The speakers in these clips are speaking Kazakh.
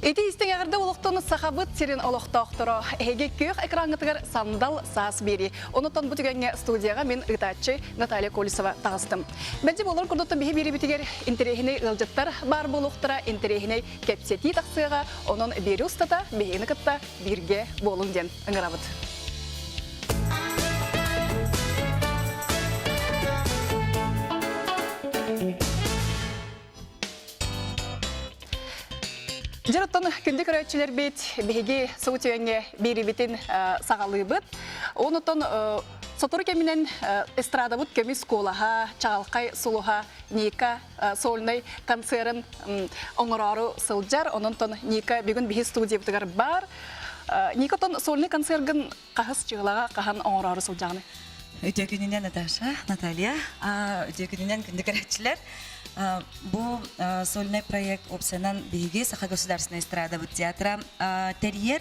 Эти истеңәрді олықтыны сақабыт серін олықтақтыры. Әге көк экранғытығыр сандал саас бері. Онытан бұтігенге студияға мен ұйтатчы Наталья Колесова тағыстым. Бәнде болар күрдіттің бейі бері бітігер интерехіне ғылжыттар бар болуқтыра интерехіне кәпсеті тақсыға, оның бері ұстата, бейіні күтті бірге болың ден ұңырабыд. Жарыттан күнді көрәтшілер бет бейге соғытуенге бері бетін сағалы бұд. Онытан сотыры кемінен эстрада бұд көмі сколаға, чағалқай сұлуға, нейка солнай концерн оңырару сылжар. Онытан нейка бүгін бейі студия бұтығар бар. Нейкатан солнай концергін қағыз чығылаға қаған оңырару сылжағыны? Өте күнінен Наташа, Наталья, өте күнінен күнді көрәтшілер. Бұл сольный проект опсанан беге Саха государственная эстрада в театра «Терьер».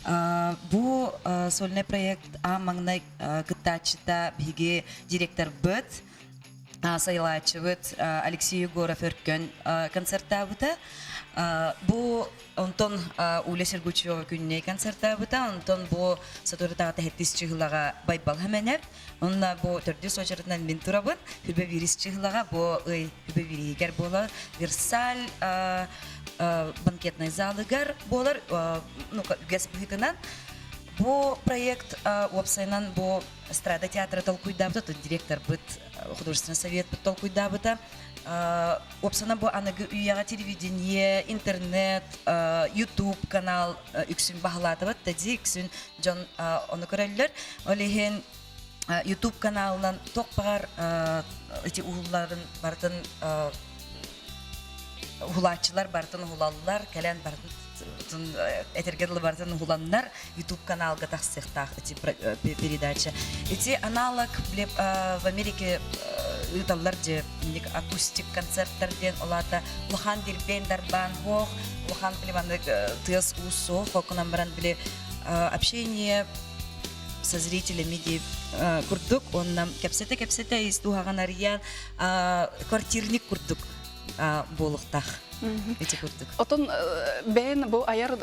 Бұл сольный проект маңнай кытачыта беге директор бұд, сайлачывыд Алексей Егоров өркөн концертта бұта. Бұл онтон Уля Сергучева күніне концертта бұта, онтон бұл сатурытаға тәхеттес чығылаға байбал həмәнер. Онна бұл төрді сочарытынан мен тұрабын, хүлбе вирис чығылаға бұл хүлбе виригер болар, Версаль банкетный залыгар болар, үгәс бұхикынан. Бұл проект опсайнан бұл эстрада театра толкуйдабыта, директор бұд, художественный совет бұд толкуйдабыта. Опсана бұл анығы үйяға телевидение, интернет, YouTube канал үксін бағылатыбыд, тәді үксін Джон оны көрәлілер. Олеген YouTube каналынан тоқ бағар ұғылларын бартын, ұғылатчылар бартын ұғылалылар, кәлән бартын этергерлы бартын ұғыланлар YouTube каналға тақсықтақ передача. Эти аналог в Америке ұйталар де акустик концерттерден олата Лухан Дирбен Дарбан Вох, Лухан Плеваны Тыз Усо, Фокунам Бран были общение со зрителями курдук, он нам кепсете из Тухаган Арьян квартирник курдук болуқтақ. Отон бәйін бұл аяр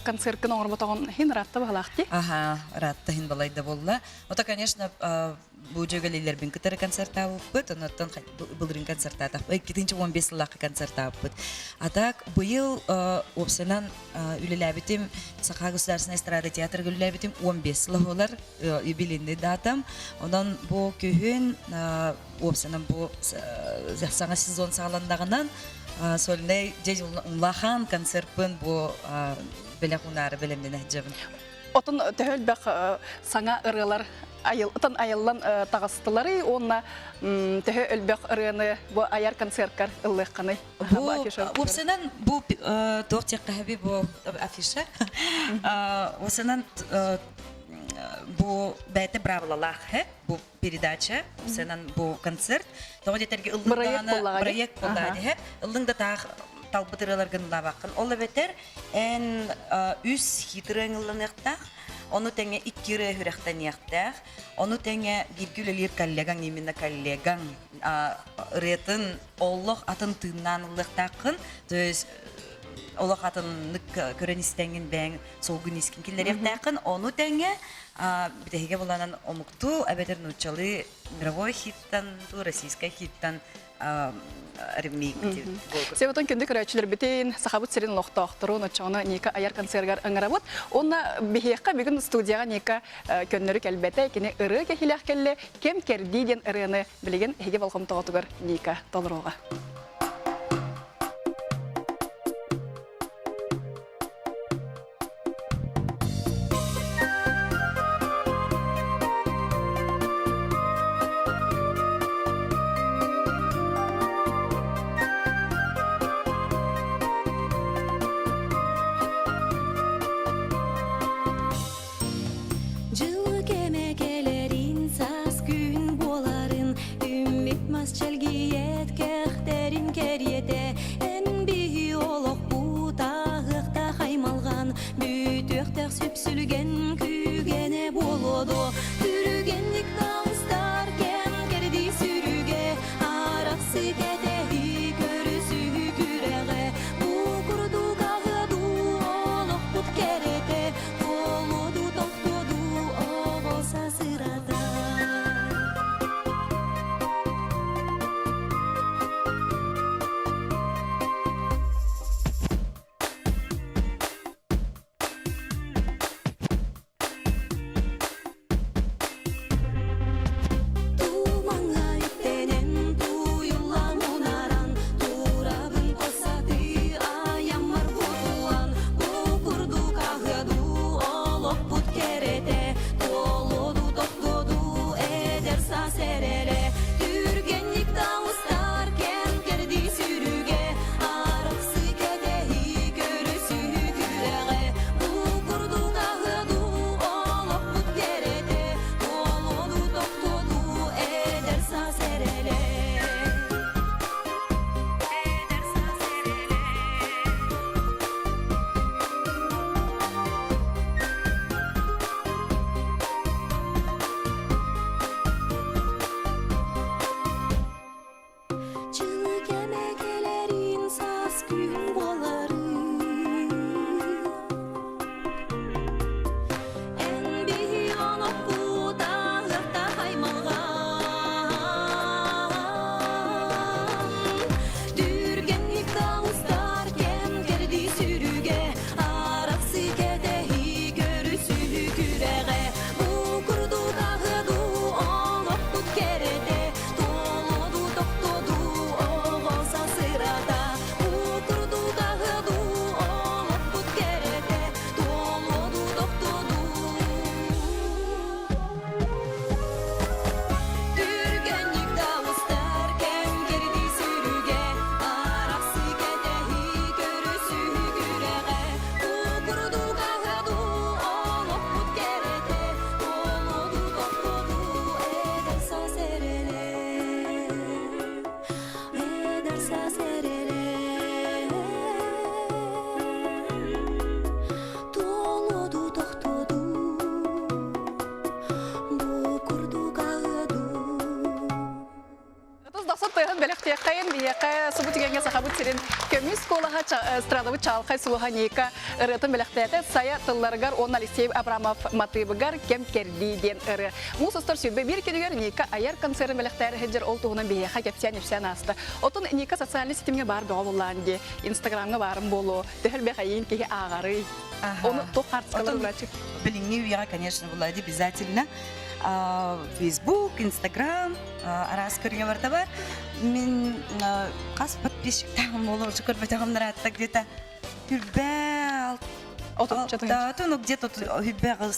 концерткен оңыр бұтағын хин ратты бағалақты? Ага, ратты хин балайды болла. Ота, конечно, бұл жөгалейлер бен күтірі концерта бұд, онаттан бұлырын концерта атақ. 2-15 лақы концерта бұд. Атақ, бұйыл опсынан үліләбітім, Саха государственная эстрада театр үліләбітім 15 лағылар юбилейный датам. Онан бұл күйін опсынан бұл саңа сезон сағаландағынан Сольный день лахан концертпен бу белахунары белемден әҗәбен. Отын тәһәл бәк саңа ырылар отын аяллан тагыстылары, онна тәһәл бәк ырыны бу аяр концерткар ыллыкканы. Бу опсенан бу тортик каһаби бу афиша. Осенан бу бәйте бравлалах, бу передача, сенан бу концерт. Тоғыды терге проект болады. Ылдың да тағы талбытырыларғын лабақын. Олы бәтер ән үс хитрыңылын еқтақ, оны тәңе иккері хүріқтен еқтақ, оны тәңе гиргүлелер коллегаң, немені коллегаң ретін олық атын тыңнан ұлықтақын, олық атын көрін істәңін бәң солғын ескін келдер еқтақын, оны тәңе бітәхеге боланан омукту, әбәдер нұчалы мировой хиттан, российскай хиттан ремейк. Себетон күнді көрәтшілер бітейін сақабыт серін лоқтақтыру, нұчағына нека аяр концергар ыңырабыд. Онна бігеққа бүгін студияға нека көннері кәлбәті, кені ұры кәхіләқ кәлі, кем кәрдейден ұрыны білеген әге балқым тоғатығыр нека толыруға. Çelgi yetkehteri Онтон белектеккайын бияка субутигенге сахабут сирин көмүс колаха страдавы чалкай сулуха ника ырытын белектете сая тылларгар он Алексей Абрамов матыбыгар кем керди ден ыры. Мусустар сүрбе бир кедигер ника аяр концерт белектер хеджер ол тугунан бияка кепсян ипсян асты. Отон ника социальный сетимге бар болуланди, Инстаграмга барым болу, tehel бехайын ки агары. Оны то хартскалар врачы. Блин, я, конечно, была обязательно. Facebook, Instagram, раз көрген бар табар. Мен қас подписчиктарым болу, уже көрбетағым наратта где-то хүрбәл. Ну, где-то хүрбәл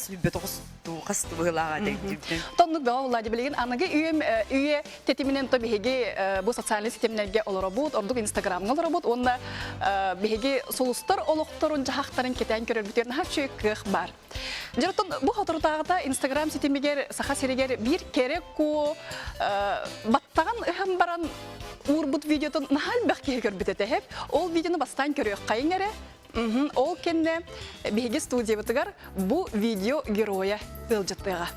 қасты бұғылаға дәйдібден. Тоннук бәу Влади білеген, анығы үйе тетімінен то бігеге бұл социальный сетемнерге олары бұд, ордық Инстаграмға олары бұд, онда бігеге солыстар олықтарын жағақтарын кетен көрер бүтерін хапшүй көх бар. Жартын бұл отыртағыда Инстаграм сетемегер, сақа серегер бір керек ко баттаған ұхым баран ұр бұд видеотын нахал бәқкеге көрбітеті хеп, ол видеоны бастан көрек қайын әрі. Ол кенде беги студия бутыгар бу видео героя ылжыттыга.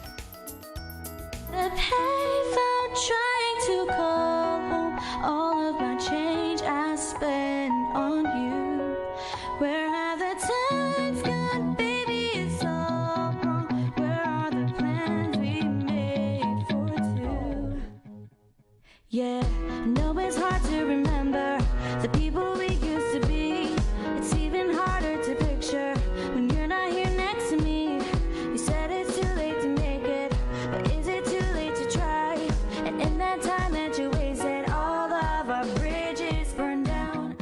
Yeah, I know it's hard to remember the people we used to be. It's even harder to picture when you're not here next to me. You said it's too late to make it, but is it too late to try? And in that time that you wasted, all of our bridges burned down.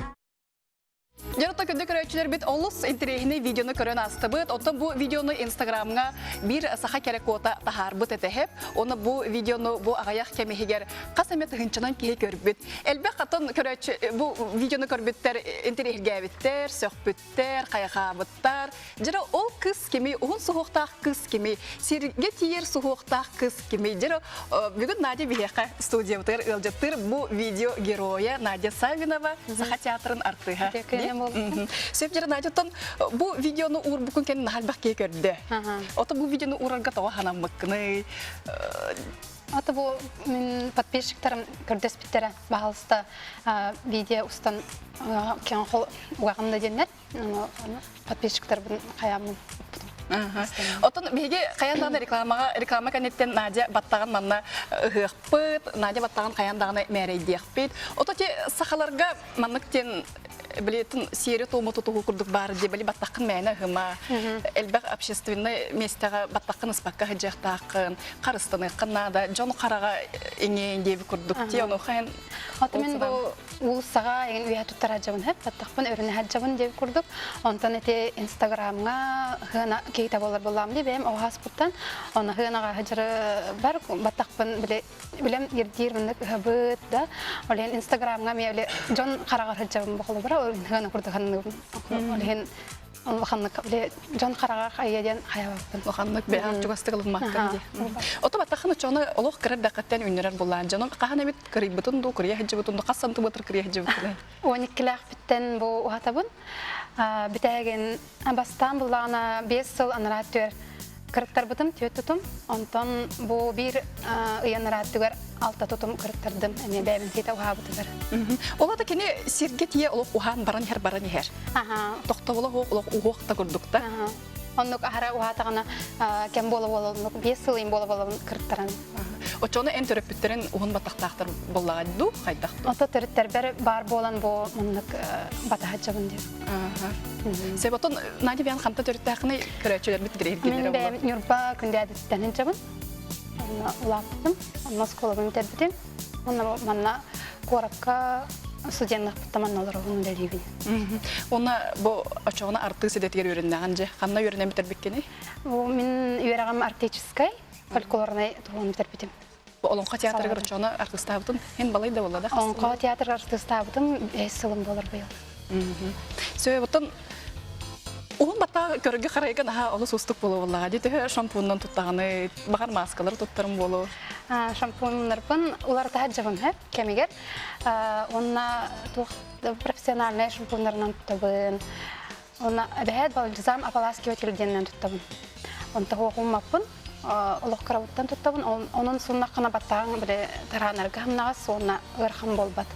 Жаратта көндө көрөчүлөр бит олус интерехине видеону көрөн астыбыт. Оттон бу видеону Инстаграмга бир саха керек ота тахарбыт этехеп. Оны бу видеону бу агаяк кемехигер касамет хынчынан кие көрбүт. Элбек катын көрөчү бу видеону көрбүттер интерехге биттер, сөкбүттер, кайгабыттар. Жара ол кыз кими, он сухуктак кыз кими, сирге тиер сухуктак кыз кими. Жара бүгүн Надя Бияка студиябытыр ылжыттыр бу видео героя Надя Савинова саха театрын артыга. Сөп жара Надятан бу видеону ур букун кен нахалбак ке көрдү. Ото бу видеону урарга тоо ханам мыкны. Ата бу мен подписчиктарым көрдөспүттер баалыста видео устан кен хол угамда денер. Подписчиктар бун каямын. Отон беге каяндагы реклама канеттен Надя баттаган манна ыгыкпыт, Надя баттаган каяндагы мэрейдиякпыт. Ото те сахаларга манныктен билетин серия тому тутугу курдук бар ди били баттакын мэна хыма. Элбек общественный местага баттакын спакка хаджактакын, карыстаны кыннада, жон карага эңе деп курдук ти ону хан. Ата мен бу улсага эген уя туттара жабын хеп баттакын өрүнө хаджабын деп курдук. Онтон эте Инстаграмга хына кейта болар болам деп эм огаспуттан аны хынага хаджыры бар баттакын билем ердирминдик хабыт да. Олен Инстаграмга меле жон карага хаджабын болу бар. Хана курдаган олен Лоханнык биле жон карага айяден хаябын. Лоханнык бе жугастыгылык маккан ди. Ото баттахны чоны олох кырып дакаттан үннөрөр булган. Жаным кахана бит кырыбытын ду кырыя хаҗыбытын кассанты бутыр кырыя хаҗыбытын. 12 биттен бу ухатабын. Битеген бастан булгана 5 жыл анратыр кырыктар бутым төттүм. Онтон бу бир ыянратыгар алта тотум кырыктардым. Эме бәбин тета ухабытыр. Олата кене сирге тие олох ухан баран хер. Тохтоболо олох ухта курдукта. Оннук ахара ухатагана кем боло 5 жыл ин боло кырыктаран. Очоны эн төрөпүттерин ухун баттактактар боллагайду кайдакту. Ото төрөттер бар болан бу муннук батахачабын деп. Себотон Надя Биян ханта төрөттакны көрөчүлөр битирер генер болот. Мен Нурба күндө адеттенен жабын. Улаптым, Москвалабын тербитим. Манна коракка студенттик таманналар onu делибин. Она бу очоны артык седетер өрүннәгән же. Ханна өрүнә битербеккени? Бу мен үйрәгәм артистикай, фольклорный туган битербитим. Бу Олонка театрга очоны артистабытын һәм балай да булды да. Олонка театрга артистабытым 5 сылым булыр быел. Сөйбөтөн Угун бата көргө карайган олы сустук болу боллага. Дите шампундан туттаганы, багар маскалар туттарым болу. Шампуннарпын улар таҗабым һәп кемигер. Онна профессиональный шампуннардан туттабын. Онна бәһәт бал дизам апаласки өтелдәннән туттабын. Онта хукуммапын. олох карабыттан туттабын, onun sunнакына баттаң биле таранарга хамнага сонна ырхам болбат.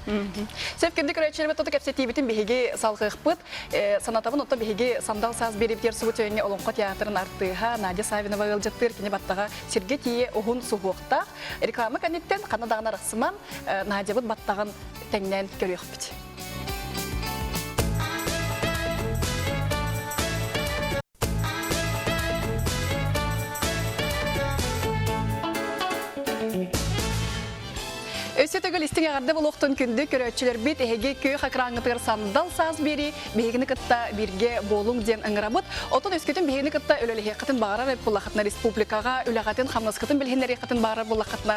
Сеп кенди көрөчөлөр тотук эпсетибитин биһиги салгыкпыт, санатабын отто биһиги сандал саз берип тер суу төйөнгө олонко театрын артыга Надя Савинова ылжыттыр кини баттага Сергей Тие ухун сугукта реклама канеттен канадагына рахсыман Надя бут баттаган теңнен көрөкпүт. Өсетөгөл истиң ағарды бұл оқтын күнді көрөтчілер бет әйге көй қақыраңғытығыр сандал саз бері бейгіні кітта бірге болуң ден ыңырабыт. Отын өскетін бейгіні кітта өлелі хеқатын бағарар бұлақытына республикаға, өліғатын қамнаскатын білгенер хеқатын бағарар бұлақытына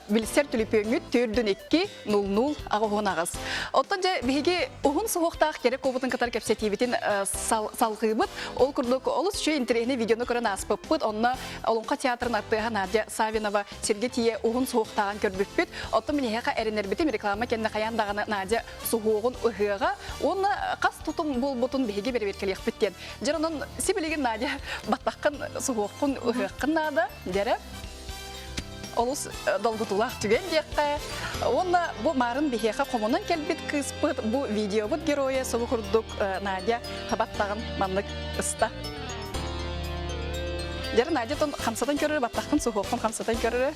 білістер түліпеңіт түрдің 2-0-0 ағығын ағыз. Отын же бейге ұғын сұғықтақ керек қобытын қатар кәпсетейбетін салғыбыт. Ол күрдік олыс шөй интерегіне видеоны көрін аспыппыт. Онына Олонқа театрын артыға Надя Савинова Сергей Тие ұғын сұғықтағын көрбіппіт. Отто минеха эренербитим реклама кенне каяндаганы Надя сугугун ыгыга оны кас тутум болбутун биге берберкелек биттен. Жаранын сибилеген Надя баттаккан сугугун ыгыккын нада дере. Олус долгутулах түген декке. Оны бу марын бихеха комунан келбит кыспыт бу видео бут героя собу курдук Надя табаттаган маннык ыста. Жара Надя тон хамсатан көрөр баттаккан сугугун хамсатан көрөр.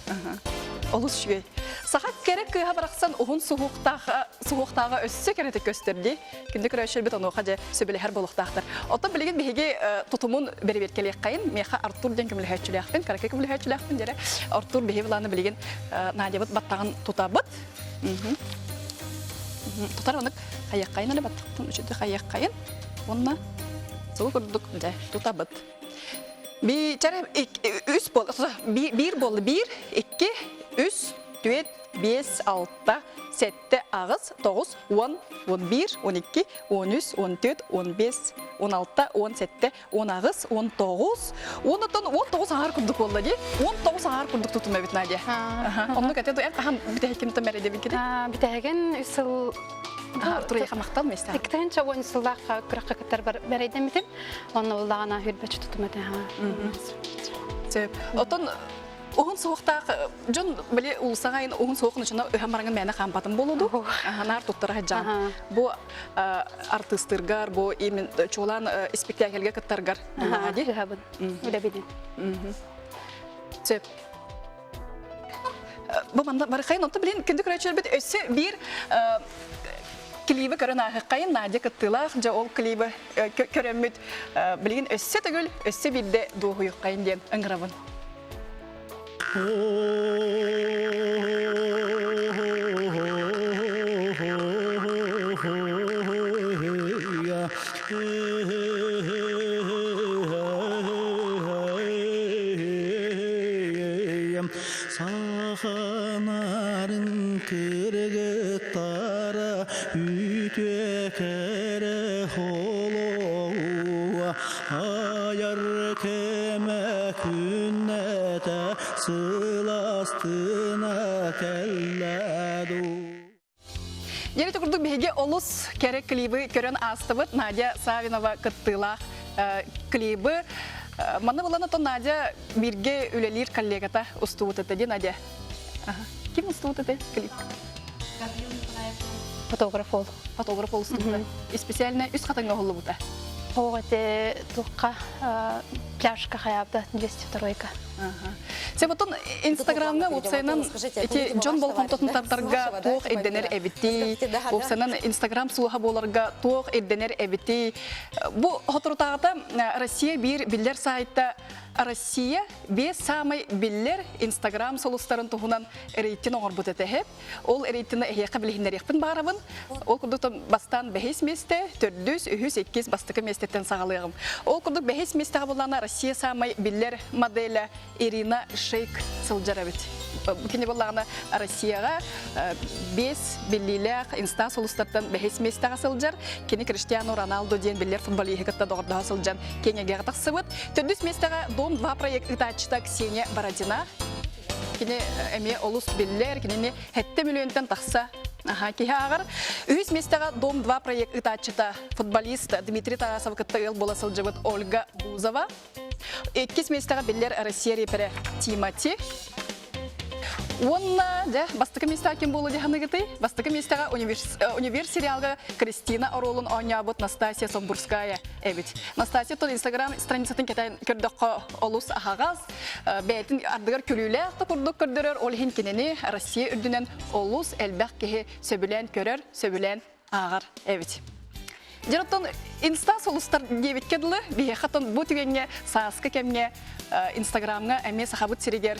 Олус шүгей. Сағат керек кыға барақсан ұғын суғықтаға өссі кереті көстерді. Кінді көрәшіл бет оны оқа же сөбілі әр болуқтақтыр. Оттан білеген бейге тұтымын бері-беркелек қайын. Меха Артур ден көмілі әйтшіліяқпен, караке көмілі әйтшіліяқпен дере. Артур бейге біланы білеген Надя бұт баттағын тұтабыт. Тұтар онық қайық қайын әлі баттықтың үшіді қайық қайын. Онына сұғы көрдік тұтабыт. Bir bollu 1, 2, 3, 4, 5, 6, 7, 8, 9, 10, 11, 12, 13, 14, 15, 16, 17, 19, 19. 19 ağır kurduk oldu diye. 19 ağır kurduk tutum evet Nadia. Onu katı en kaham bitehekin tamir edebildi. Bitehekin üsül Артур яха мактал места. Иктен чавон сыллах кыракка кытар берейдем битим. Оны уллагана хүрбөч тутумат. Сөп. Отон Оғын соғықтақ, жон біле ұлысағайын оғын соғын үшіна өйхамарыңын мәні қампатын болуду. Нар тұттыра жан. Бұ артыстырғар, бұ чолан спектакльге кыттарғар. Үлі беден. Сөп. Бұ манда барықайын, онты білен күнді көрәтшілер бет өсі бір клибі көрін ағыққайын, Надя кыттылақ, жа ол клибі көрәммет білген өсі түгіл, өсі бірде доғы үйыққайын ден ұңғырабын. Sağanarın kırgıtlara ütükere holo ayar keme künnete sılastına kelladu. Yeri tukurduk bihege olus kerek klibi körön astıbıt Nadya Savinova kıttılaq klibi. Mana bulana to Nadya birge ülelir kollegata ustuvut etedi Nadya. Kim ustuvut etedi klip? Фотограф ол. Фотограф ол устувут. Специально үс қатынға холлы бута. Оғыте тұққа пляжка хаябда 202-ка. Сен бұтын Инстаграмға вебсайнан Джон Болхон тұтынтардарға тоқ едденер әбітті, вебсайнан Инстаграм суға боларға тоқ едденер әбітті. Бұл хотыртағыда Россия бір білдер сайтта Россия бе самай биллер Инстаграм солустарын туһунан рейтин оңор бут этехеп. Ол рейтинне эхе билгендер якпын барабын. Ол курдук бастан бехис месте 408 бастыкы местеттен сагалыгым. Ол курдук бехис месте буллана Россия самай биллер моделя Ирина Шейк сылжарабит. Кини буллагана Россияга 5 биллилер инста солустардан бехис местега сылжар. Кини Криштиану Роналду ден биллер футбол ихекатта догорда сылжан. Кенеге таксыбыт. 400 местега Дом 2 проекты ачта Ксения Бородина. Кини эме олус биллер, кини 7 миллионтан такса. Кихагар. 100 местега Дом 2 проекты ачта футболист Дмитрий Тарасов кытта ел боласыл жыбыт Ольга Бузова. Эккис местага биллер Россия репере Тимати. Онна, да, бастыкы местага кем болу деханы гыты? Бастыкы местага универ сериалга Кристина Оролун ойнябыт Настасия Собурская. Эбит. Настасия тон Инстаграм страницатын кетен көрдөккө олус ахагаз. Бәйтин ардыгар күлүле акты курдук көрдөрөр. Ол хин кинени Россия үрдүнен олус элбек кеhe сөбүлен көрөр, сөбүлен агар. Эбит. Жараттан инста солустар дебит кедылы, бихатан бу түгенге сааскы кемге Инстаграмга эме сахабыт сиригер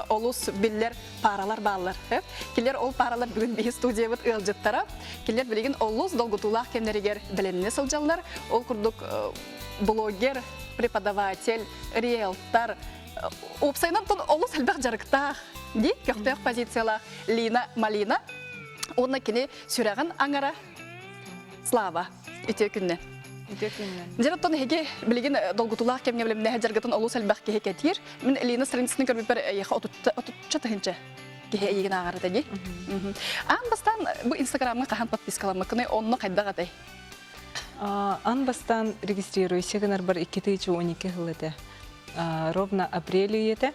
олус биллер паралар баллар. Килер ол паралар бүгүн бихи студиябыт ылжыттара. Килер билеген олус долгутулах кемнеригер биленне сылжаллар. Ол курдук блогер, преподаватель, риэлтор. Опсайнан тон олус элбек жарыктах. Ди, көктөк позициялах Лина Малина. Онна кини сүраган аңара Слава. Үтө күннен. Жараттан хеге билеген долгутулах кемге билемне жаргатын олус элбек кеhe кетир. Мен Лина страницасын көрүп бер яха отучча тахынча. Кеhe еген агары таги. Ан бастан бу Инстаграмга кахан подпискаламыкны онны кайдагатай. Ан бастан регистрируйся гынар бар 2012 жылыда. Ровно апрель ете.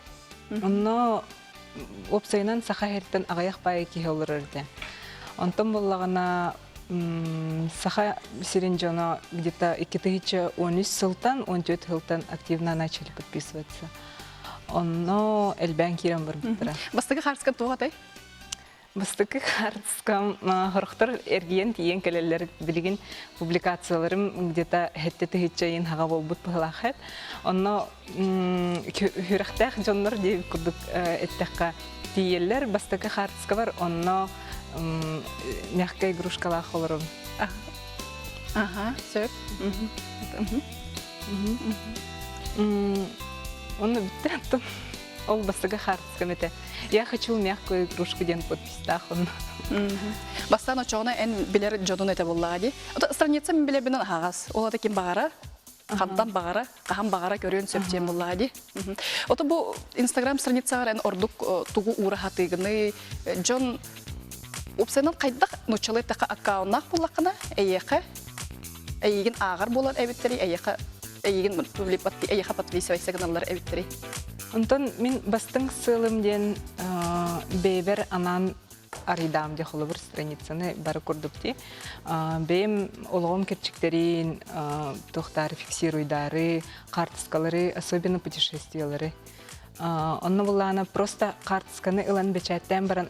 Онно опсайнан сахахерттен агаяк бай кихеллерде. Онтон боллагана Саха Сиренджона где-то 2013 сылтан, 14 сылтан активно начали подписываться. Но Эльбян Кирам Барбитра. Бастыгы харскан тугатай? Бастыгы харскан хорохтар эрген тиен келелер билген публикацияларым где-то хеттети хитчайын хага болбут пылахет. Онно хүрахтах жоннор деп курдук эттекка тиеллер бастыгы харска бар, онно мягкая игрушка холором. Ага, все. Он биттерт. Ол бастыга хартска мете. Я хочу мягкую игрушку ден подписьтах он. Бастан очоғына ән білер жодун әте боллаға де. Страница мен біле бінен ағас. Ола да кем бағара, қамдан бағара, қағам бағара көрен сөптен боллаға де. Ота бұл Инстаграм страницаға ән ордук туғу ура хатығыны. Жон Опсайнан қайдақ ночалы тақа аккаунақ болақына, әйеген ағар болар әбеттері, әйеға подписывайся каналлар әбеттері. Онтон мен бастың сылымден бейбер анан аридам де холовыр страницаны бары көрдікте. Бейм олғым керчіктерін, тоқтары, фиксируйдары, картыскалары, особенно путешествиялары. Онны буллана просто картсканы ылан бечаттан баран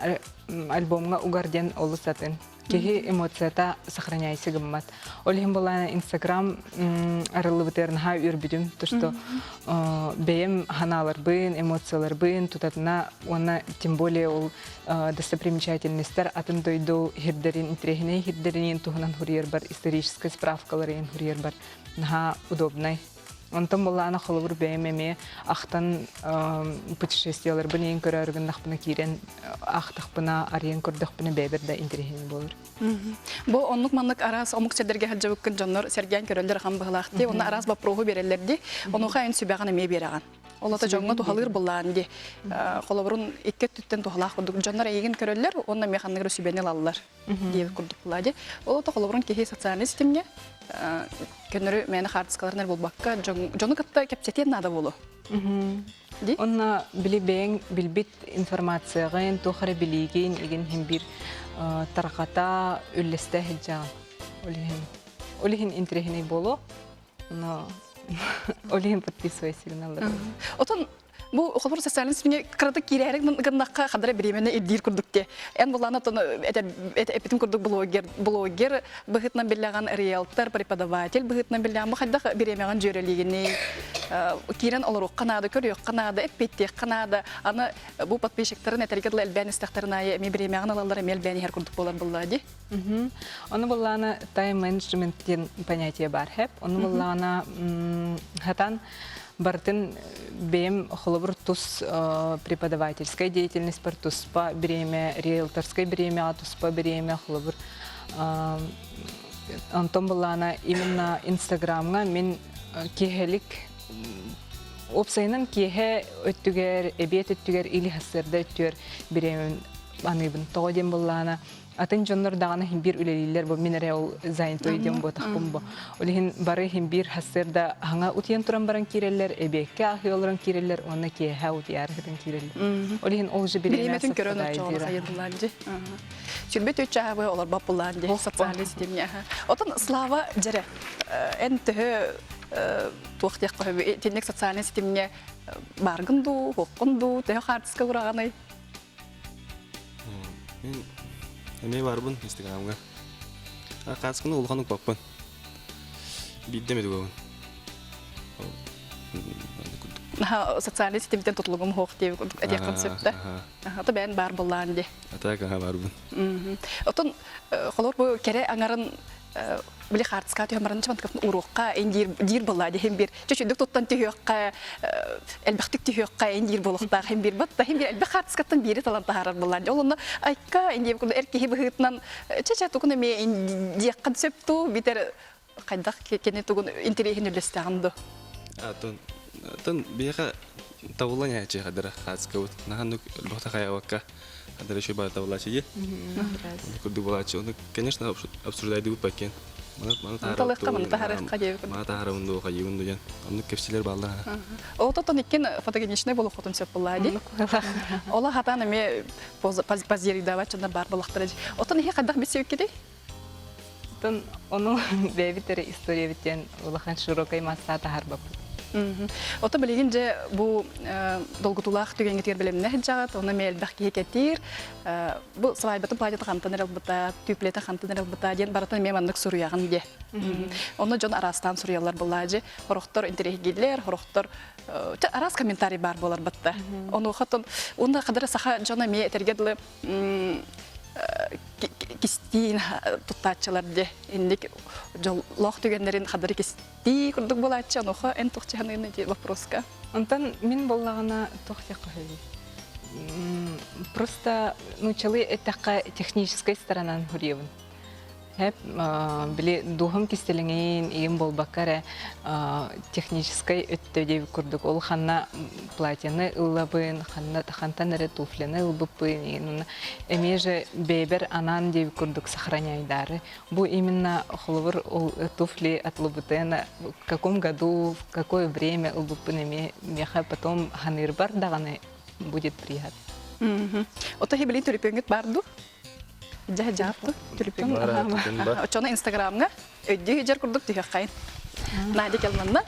альбомга угарден олусатын. Кеги эмоцията сохраняйся гаммат. Олхим буллана Инстаграм арылыбытерн ха үрбүдүм, то что бем ханалар бын, эмоциялар бын, тутатна она тем более ол достопримечательностьтер атын дойду хирдерин интрехне хирдерин тухнан хурьер бар, историческая справкаларын хурьер бар. Наха удобный. Онтон боллана холовур бәймеме ақтан путешествиялар бұны ең көрі арғындақпына кейрен ақтақпына ариян көрдіқпына бәйбірді интерехен болыр. Бұл онлық манлық арас омық сәдерге хаджа бүккін жонлар сәрген көрілдер қан бұғылақты. Оны арас бапроғу берелерді, онуға әйін сөбәғаны ме бераған. Олата жоңға тухалыр боллаанды. Холовурун икке түттен тухалақ бұдық. Жонлар әйген көрілдер, онна механнығыры сөбәнел алылар дейіп күрдік бұлады. Олата холовурун кехей социальный системге көнөрү мени хартыскаларнар болбакка жону катта кепсетен нада болу. Онна билибең билбит информациягын тохары билиген еген хем бир тараката үллесте хеджан. Олихин интерехини болу. Но олихин подписывай сигналдар. Отон bu okulur sosyalist bine kırada kirerek gırnakka kadar birimene eddir kurdukte. En bulana ton epitim kurduk blogger bıhıtnan billagan realtor преподаватель bıhıtnan billagan bu hadda biremegan jöreliğini kiren olarak Kanada körüyor Kanada epette Kanada ana bu подписчиктарын этерге элбен истахтарына эми биреmegan алалар элбен her kurduk болар буллады. Оны буллана тайм менеджменттен понятие бар хеп. Оны буллана хатан Бартын бем холовур тус преподавательская деятельность пар туспа бремя риэлторское бремя туспа бремя холовур антон булана именно Инстаграмга мен кехелик опсайнан кехе өттүгер эбиет өттүгер или хасырда өттүгер бремя аныбын тоҕо дем буллаана атын жоннор дагана химбир үлелилер бу минере ол заинтой дем бу тахпын бу олихин бары химбир хассерда хаңа утиен туран баран киреллер эбекке ахыолоран киреллер онна кеха утиярхытын киреллер олихин ол же Биреметін биремесин көрін отчоғылы сайыдыланды. Сүрбет өтчағы олар бапыланды, социалист сетемне. Отын слава жәрі, ән түхі туақтияқ қойбы, тенек социалист сетемне барғынду, хоққынду, түхі қартысқа құрағанай. Мен әмей барбын инстаграмға. Қатысқыны олғаны қоқпын. Биддемеді көбін. Социалист сетемден тұтылығым хоқ деп әдек концепті. Ата бән бар болланды. Атақ барбын. Отын қолор бұл кәрі аңарын білі қартысқа түйімарын чымантықпын ұруққа әндер болады хем бір. Чөшіндік тұттан түйіққа, әлбәқтік түйіққа әндер болуқтақ хем бір бұтта. Хем бір әлбәқ қартысқаттан бері таланты қарар болады. Олыны айқа әндер күнді әркеге бұғытынан чәчә тұғыны ме әндеққан сөпту бітер қайдақ кене тұғын интерейхін үлестіғанды. Тон бияқа тавылан яйче қадыра қатысқа өт. Нағанды бұқта қаяуаққа қадыра шөй бар тавылачы е. Күрді болачы. Оны, конечно, абсурдайды өт бәккен. Талыққа мұны тахарыққа дейбі. Мана тахарымды оға егінді ен. Оны көпсілер балды. Ототон еккен фотогеничный болу қотын сөп болады. Ола хатаны ме позеридава чында бар болақтыры. Отон еке қайдақ бесі өккеді? Оның бәбітері история біттен улахан широкай масса тахар бапы. Ота білеген же бұл долгутулақ түгенгетер біліміне жағат, оны мәлбәқ кейкетер. Бұл сылайбатын планета қантаныр албыта, түйплеті қантаныр албыта, ден баратын мемандық сұруяғын де. Оны жон арастан сұруялар болады. Хорықтар интерегелер, хорықтар арас комментарий бар болар бұтта. Оны ұқытын, онда қадыры сақа жона ме этергеділі кистин туттачылар де индик жоллох түгендерин кадары кисти курдук болачы ануха эн тохчаны де вопроска. Онтан мен боллагана тохтя кохели. Просто начали этака технической сторонан хуревын. Хеп биле духым кистелеңейин иим болбаккара технической өттөдей курдук. Ол ханна платьяны ыллабын, хантан эре туфляны ылбыппын. Эмеже бейбер анан деп курдук сохраняйдары. Бу именно холовыр туфли отлубытына в каком году, в какое время ылбыппын меха потом ханырбар даганы будет приятно. Ота хебелин төлөпөңөт барду? Жа-жапту төлөпөң. Очона инстаграмга өйдү жер курдук түйөккайын. Нади келманна.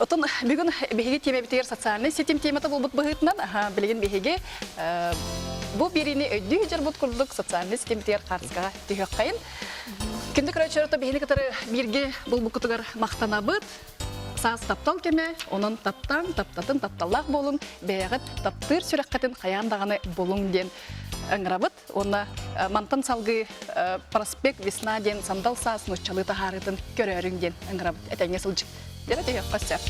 Отон бүгүн беги теме битер социальный сетим темата болбут быгытнан, билген беги бу бирини өйдү жер бут курдук социальный сетим битер карска түйөккайын. Күндү көрөчөрөтө бегини катары бирге болбукутугар мактанабыт. Саас таптал кеме, онын таптатын тапталлақ болун, бәйәғыт таптыр сүрәққатын қаяндағаны болун ден аңырабыт. Оны мантан салғы проспект весна ден сандал саас нұшчалы тахарытын көрерін ден аңырабыт. Әтәңе сылжы. Дәрі түйек қостя.